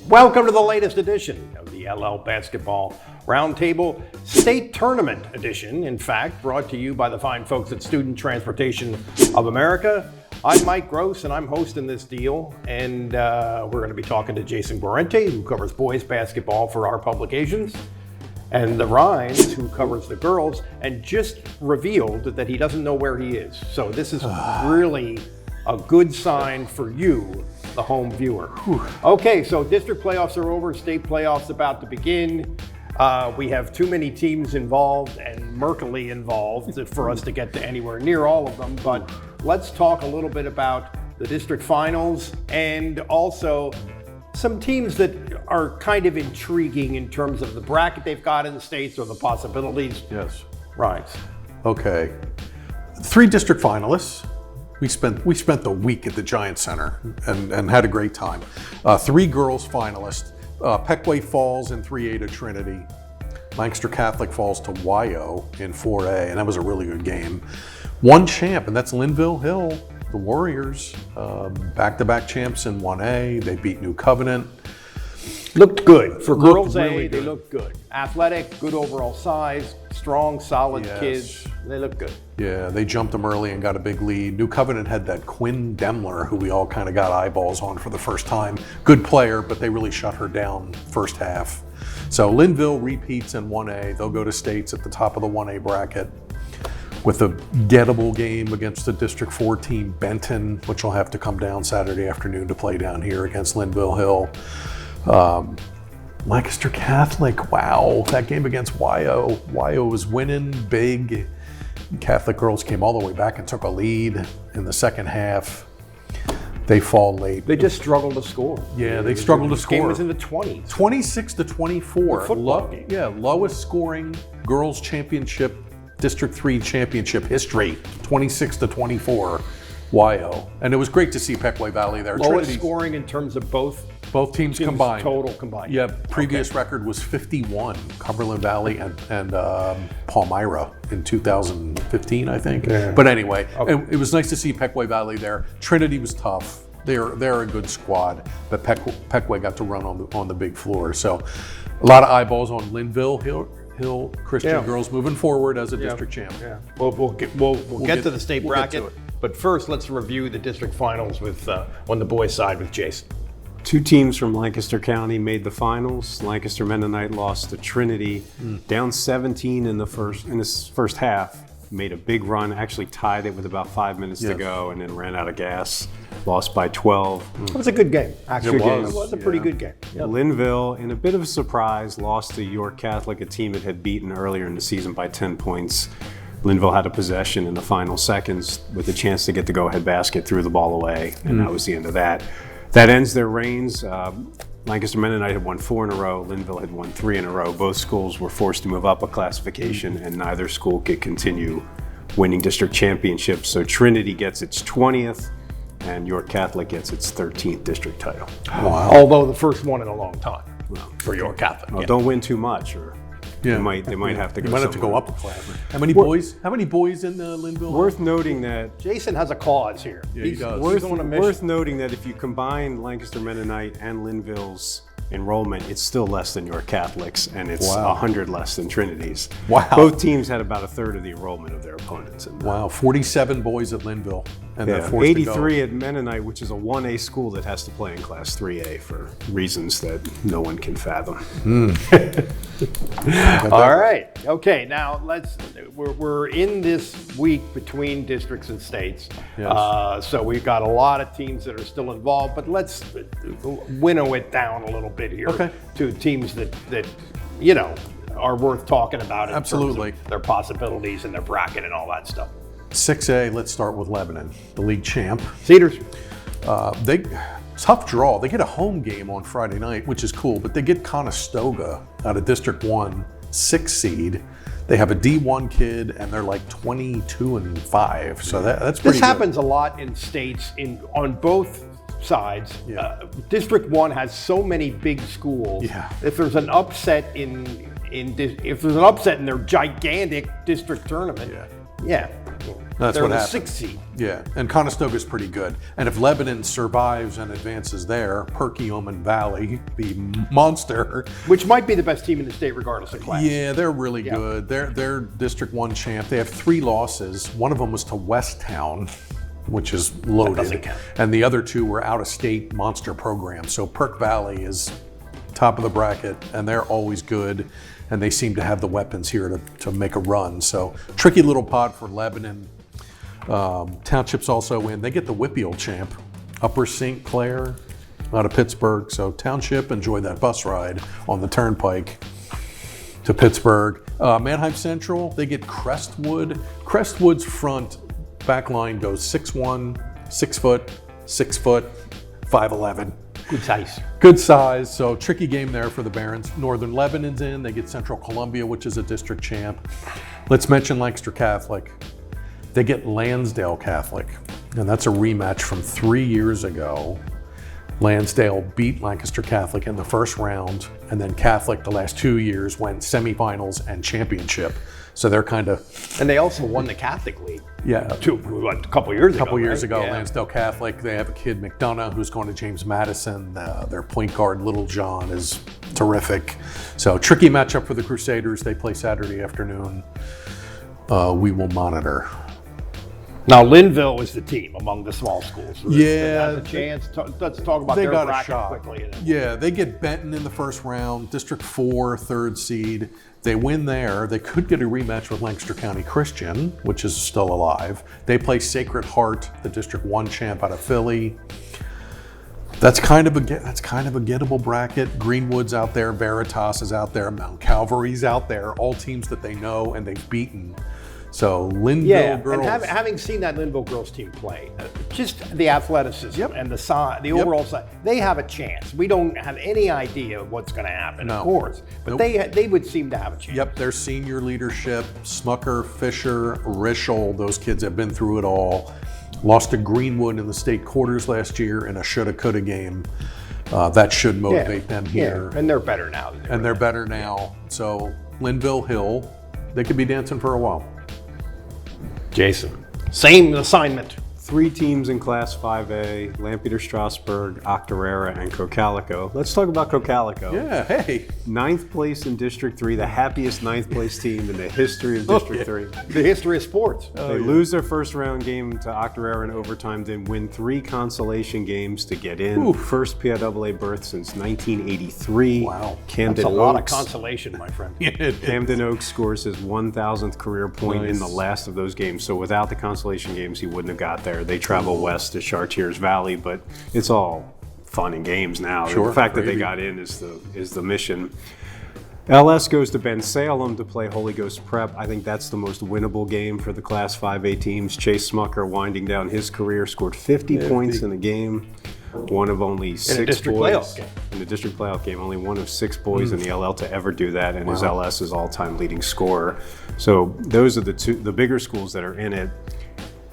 Welcome to the latest edition of the LL Basketball Roundtable State Tournament Edition. In fact, brought to you by the fine folks at Student Transportation of America. I'm Mike Gross, and I'm hosting this deal. And we're going to be talking to Jason Guarente, who covers boys basketball for our publications, and the Rhines, who covers the girls, and just revealed that he doesn't know where he is. So this is really a good sign for you, the home viewer. Okay, so district playoffs are over, state playoffs about to begin. We have too many teams involved and murkily involved for us to get to anywhere near all of them, but let's talk a little bit about the district finals and also some teams that are kind of intriguing in terms of the bracket they've got in the states or the possibilities. Yes. Right. Okay. 3 district finalists. We spent the week at the Giant Center and had a great time. 3 girls finalists. Pequay falls in 3A to Trinity. Lancaster Catholic falls to YO in 4A, and that was a really good game. 1 champ, and that's Linville Hill, the Warriors, back-to-back champs in 1A. They beat New Covenant. Looked good. For girls really A, they looked good. Athletic, good overall size, strong, solid kids. They look good. Yeah, they jumped them early and got a big lead. New Covenant had that Quinn Demler, who we all kind of got eyeballs on for the first time. Good player, but they really shut her down first half. So Linville repeats in 1A. They'll go to states at the top of the 1A bracket with a gettable game against the District 4 team, Benton, which will have to come down Saturday afternoon to play down here against Linville Hill. Lancaster Catholic, wow, that game against YO. YO was winning big. Catholic girls came all the way back and took a lead in the second half. They fall late. They just struggled to score. Yeah, they struggled to score. This game was in the 20s. 26-24. Football game. Yeah, lowest scoring girls championship, District 3 championship history, 26-24, YO. And it was great to see Pequay Valley there. Lowest scoring in terms of both teams combined. Total combined. Yeah, previous record was 51, Cumberland Valley and Palmyra in 2015, I think. Yeah. But anyway, it was nice to see Pequay Valley there. Trinity was tough. They're a good squad, but Pequay got to run on the big floor. So a lot of eyeballs on Linville Hill Christian girls moving forward as a district champ. Yeah. We'll get to the state bracket. But first, let's review the district finals with on the boys' side with Jason. 2 teams from Lancaster County made the finals. Lancaster Mennonite lost to Trinity, down 17 in this first half. Made a big run, actually tied it with about 5 minutes to go, and then ran out of gas. Lost by 12. It was a good game. Actually, it was a pretty good game. Yep. Linville, in a bit of a surprise, lost to York Catholic, a team it had beaten earlier in the season by 10 points. Linville had a possession in the final seconds with a chance to get the go-ahead basket, threw the ball away, and that was the end of that. That ends their reigns. Lancaster Mennonite had won 4 in a row. Linville had won 3 in a row. Both schools were forced to move up a classification, and neither school could continue winning district championships. So Trinity gets its 20th, and York Catholic gets its 13th district title. Wow. Although the first one in a long time for York Catholic. Well, don't win too much, or they might have to go. You might have to go up a class. How many boys in Linville? Worth noting that Jason has a cause here. Yeah, he does. Worth noting that if you combine Lancaster Mennonite and Linville's enrollment, it's still less than York Catholic's, and it's 100 less than Trinity's. Wow. Both teams had about a third of the enrollment of their opponents. Wow, 47 boys at Linville. And they're forced 83 to go. at Mennonite, which is a 1A school that has to play in Class 3A for reasons that no one can fathom. All right. Okay. Now we're in this week between districts and states. Yes. So we've got a lot of teams that are still involved, but let's winnow it down a little bit here to teams that are worth talking about. Absolutely. In terms of their possibilities and their bracket and all that stuff. 6A, let's start with Lebanon, the league champ. Cedars. Tough draw. They get a home game on Friday night, which is cool, but they get Conestoga out of District 1, 6 seed. They have a D1 kid, and they're like 22-5. So that's pretty This happens a lot in states on both sides. District 1 has so many big schools. If there's an upset if there's an upset in their gigantic district tournament, That's They're what the happened. 6th seed. Yeah, and Conestoga's pretty good. And if Lebanon survives and advances there, Perkiomen Valley, the monster, Which might be the best team in the state regardless of class. yeah, they're really good. They're District 1 champ. They have 3 losses. One of them was to Westtown, which is loaded. doesn't count. And the other 2 were out-of-state monster programs. So Perk Valley is top of the bracket, and they're always good. And they seem to have the weapons here to make a run. So tricky little pod for Lebanon. Township's also in. They get the Whippeal champ, Upper St. Clair, out of Pittsburgh. So Township, enjoy that bus ride on the turnpike to Pittsburgh. Manheim Central, they get Crestwood. Crestwood's front back line goes 6'1", 6 foot, 6 foot, 5'11". Good size. Good size, so tricky game there for the Barons. Northern Lebanon's in. They get Central Columbia, which is a district champ. Let's mention Lancaster Catholic. They get Lansdale Catholic, and that's a rematch from 3 years ago. Lansdale beat Lancaster Catholic in the first round, and then Catholic the last 2 years went semifinals and championship. So they're kind of, And they also won the Catholic League. yeah, A couple years ago. years ago, Yeah. Lansdale Catholic. They have a kid, McDonough, who's going to James Madison. Their point guard, Little John, is terrific. So tricky matchup for the Crusaders. They play Saturday afternoon. We will monitor. Now, Linville is the team among the small schools. So Yeah, has a chance. Let's talk about They their got a bracket shot. quickly. And then- Yeah, they get Benton in the first round, District 4, 3rd seed. They win there. They could get a rematch with Lancaster County Christian, which is still alive. They play Sacred Heart, the District 1 champ out of Philly. That's kind of a gettable bracket. Greenwood's out there, Veritas is out there, Mount Calvary's out there. All teams that they know and they've beaten. So Linville Yeah, girls. and having seen that Linville girls team play, just the athleticism and the size, the overall size, they have a chance. We don't have any idea what's going to happen, No. of course, but they would seem to have a chance. Yep, their senior leadership, Smucker, Fisher, Rischel, those kids have been through it all. Lost to Greenwood in the state quarters last year in a shoulda coulda game. That should motivate them here. And they're better now. And they're better now. So Linville Hill, they could be dancing for a while. Jason, same assignment. 3 teams in Class 5A, Lampeter, Strasburg, Octorara, and Cocalico. Let's talk about Cocalico. Yeah, hey. 9th place in District 3, the happiest 9th place team in the history of District 3. The history of sports. They lose their first round game to Octorara in overtime, then win 3 consolation games to get in. First PIAA berth since 1983. Wow. Camden That's a lot of Oaks. consolation, my friend. Camden Oaks scores his 1,000th career point in the Nice. last of those games. So without the consolation games, he wouldn't have got there. They travel west to Chartiers Valley, but it's all fun and games now. Sure, The fact that gravy. they got in is the mission. LS goes to Ben Salem to play Holy Ghost Prep. I think that's the most winnable game for the Class 5A teams. Chase Smucker, winding down his career, scored 50 points in the game. One of only 6 district boys playoff game. in the district playoff game. Only one of 6 boys in the LL to ever do that, and is LS's all-time leading scorer. So those are the bigger schools that are in it.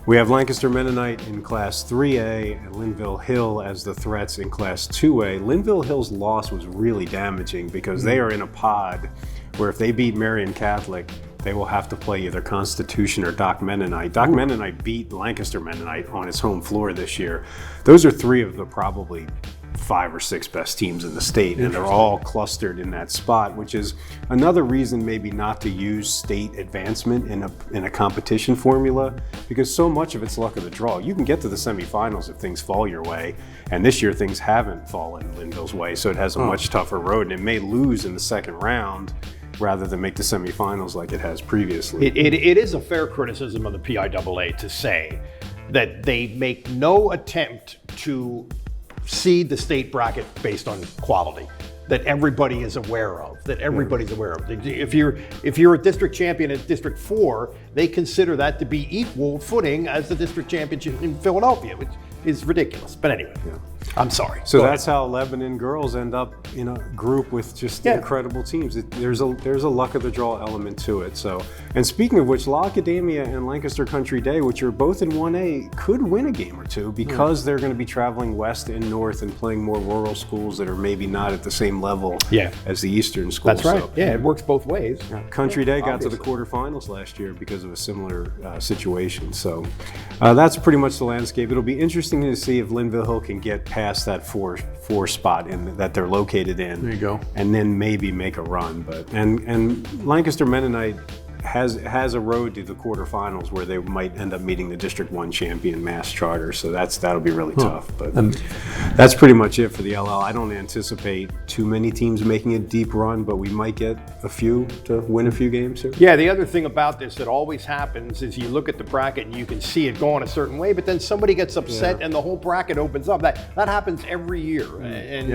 We have Lancaster Mennonite in Class 3A and Linville Hill as the threats in Class 2A. Linville Hill's loss was really damaging because they are in a pod where if they beat Marian Catholic, they will have to play either Constitution or Doc Mennonite. Doc Mennonite beat Lancaster Mennonite on its home floor this year. Those are 3 of the probably 5 or 6 best teams in the state, and they're all clustered in that spot, which is another reason maybe not to use state advancement in a competition formula, because so much of it's luck of the draw. You can get to the semifinals if things fall your way, and this year things haven't fallen Linville's way, so it has a much tougher road, and it may lose in the second round rather than make the semifinals like it has previously. It is a fair criticism of the PIAA to say that they make no attempt to seed the state bracket based on quality that everybody is aware of, If you're a district champion at District 4, they consider that to be equal footing as the district championship in Philadelphia, which is ridiculous. But anyway. I'm sorry. So that's how Lebanon girls end up in a group with just incredible teams. There's a luck of the draw element to it. So, and speaking of which, La Academia and Lancaster Country Day, which are both in 1A, could win a game or two because they're going to be traveling west and north and playing more rural schools that are maybe not at the same level as the eastern schools. That's right. So, Yeah, it works both ways. Country Day got to the quarterfinals last year because of a similar situation. So that's pretty much the landscape. It'll be interesting to see if Linville Hill can get past that four spot that they're located in. There you go. And then maybe make a run. But and Lancaster Mennonite has a road to the quarterfinals where they might end up meeting the District 1 champion Mass Charter. So that'll be really tough. But that's pretty much it for the LL. I don't anticipate too many teams making a deep run, but we might get a few to win a few games here. Yeah, the other thing about this that always happens is you look at the bracket and you can see it going a certain way, but then somebody gets upset and the whole bracket opens up. That happens every year. And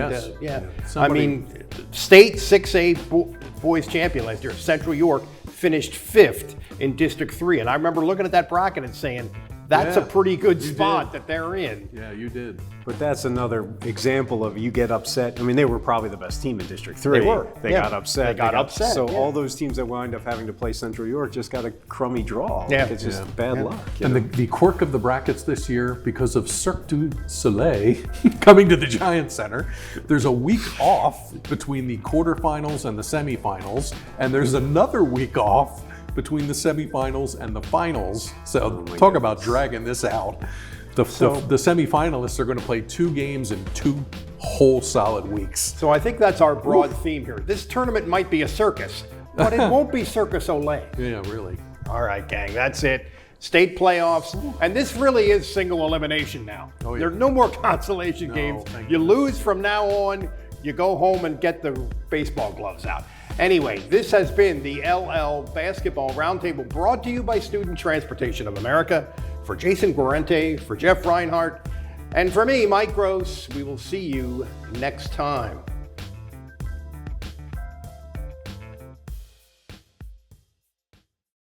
I mean, state 6A boys champion last year, Central York, finished 5th in District 3. And I remember looking at that bracket and saying, that's a pretty good spot that they're in. Yeah, you did. But that's another example of you get upset. I mean, they were probably the best team in District 3. They were. They got upset. They got upset. So all those teams that wind up having to play Central York just got a crummy draw. Yeah. It's just bad luck. And the quirk of the brackets this year, because of Cirque du Soleil coming to the Giant Center, there's a week off between the quarterfinals and the semifinals, and there's another week off between the semifinals and the finals. So talk about dragging this out. The semifinalists are going to play 2 games in 2 whole solid weeks. So I think that's our broad theme here. This tournament might be a circus, but it won't be Circus Olay. Yeah, really. All right, gang, that's it. State playoffs, and this really is single elimination now. Oh, yeah. There's no more consolation games. You lose from now on, you go home and get the baseball gloves out. Anyway, this has been the LL Basketball Roundtable, brought to you by Student Transportation of America. For Jason Guarente, for Jeff Reinhardt, and for me, Mike Gross, we will see you next time.